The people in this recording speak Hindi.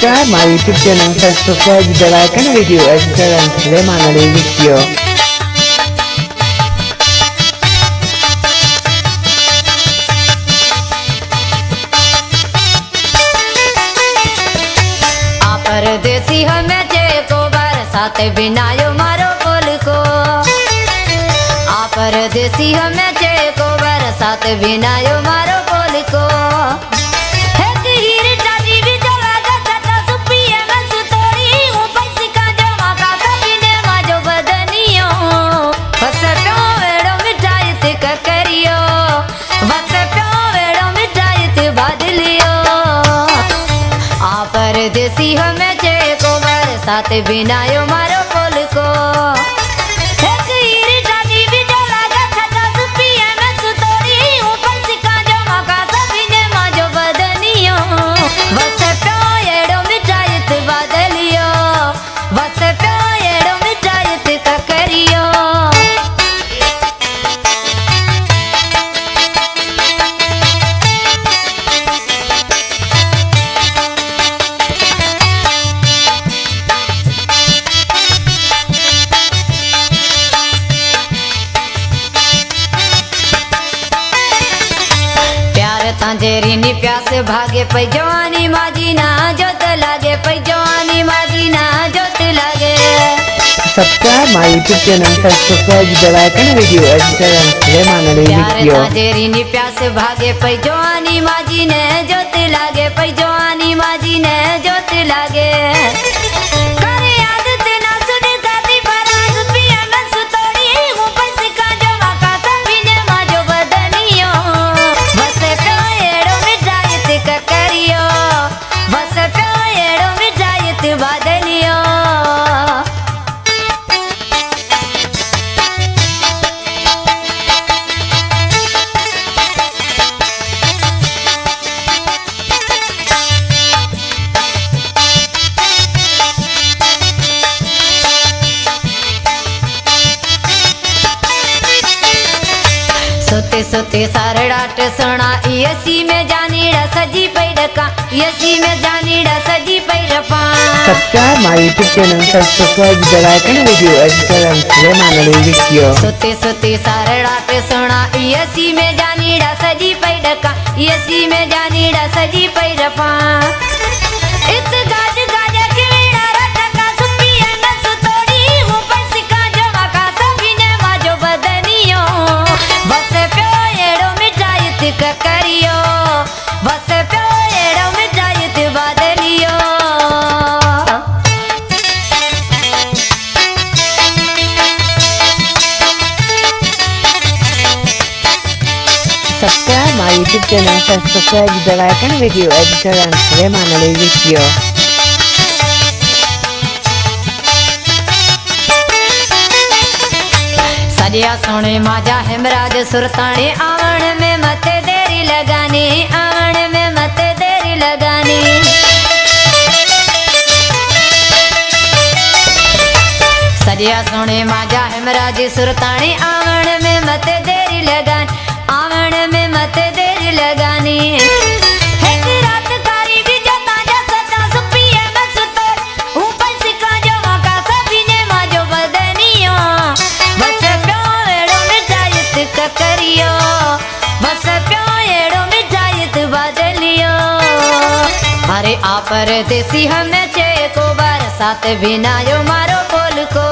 Subscribe my YouTube channel, subscribe the like and video editor and Suleiman Ali video. परदेसी हमें को बरसात बिनायो मारो बोल को आ परदेसी हमें को बरसात बिनायो मारो बोल को एक हीर चाची भी जला गता सुपिए में सुतोड़ी हूं पैसे का जमा का सपने माजो बदनियो बस प्यो वेड़ो मिठाई ते करियो बस प्यो वेड़ो मिठाई ते बदलियो आ परदेसी हमें साथ बिनायो मारो बोल को एक हीर चाची भी जला गता सुपिए में सुतोड़ी हूं पैसे का जमा का सपने माजो बदनियो बस प्यो एड़ो मिठाई ते बदलियो बस प्यो एड़ो मिठाई ते करियो जेरी नी प्यास भागे पै जवानी माजी ना जोत लागे पै जवानी माजी ना जोत लागे Subscribe my YouTube channel, subscribe the like and video editor and Suleiman Ali video. जेरी नी प्यास भागे पै जवानी माजी ने जोत लागे पै जवानी माजी ने जोत लागे करे आदत ना सुन दादी बरात पिए में सुतोड़ी हूं पैसे का जमा का सपने माजो बदनियो बस प्यो करियो बस प्यो एड़ो मिठाई ते बदलियो सोते सोते सारड़ाट सोना यसी में जानीड़ा सजी पैडका यसी में जानीड़ा सजी पैडपा Subscribe my YouTube channel, subscribe the like and video editor and Suleiman Ali video. सोते सोते सारड़ाट सोना यसी में जानीड़ा सजी पैडका यसी में जानीड़ा सजी पैडपा इत गाज गाज के वेड़ा रटका सुपिए में सुतोड़ी हूं पैसे का जमा का सपने माजो बदनियो बस प्यो एड़ो मिठाई ते करियो बस प्यो एड़ो मिठाई ते बदलियो Subscribe my YouTube channel, subscribe the like and video editor and Suleiman Ali video. सरिया सोने माजा हेमराज सुरताने आवण में मत देरी लगानी आवण में मत देरी लगानी सरिया सोने माजा हेमराज सुरताने आवण में मत देरी लगानी आवण में मत देरी लगानी एक रात कारी भी जता जा सता सुपिए में सुतोड़ हूं पैसे का जमा का सपने माजो बदनियो बस प्यो एड़ो मिठाई ते करियो बस प्यो एड़ो मिठाई ते बदलियो अरे आ परदेसी हमें को बरसात बिनायो मारो बोल को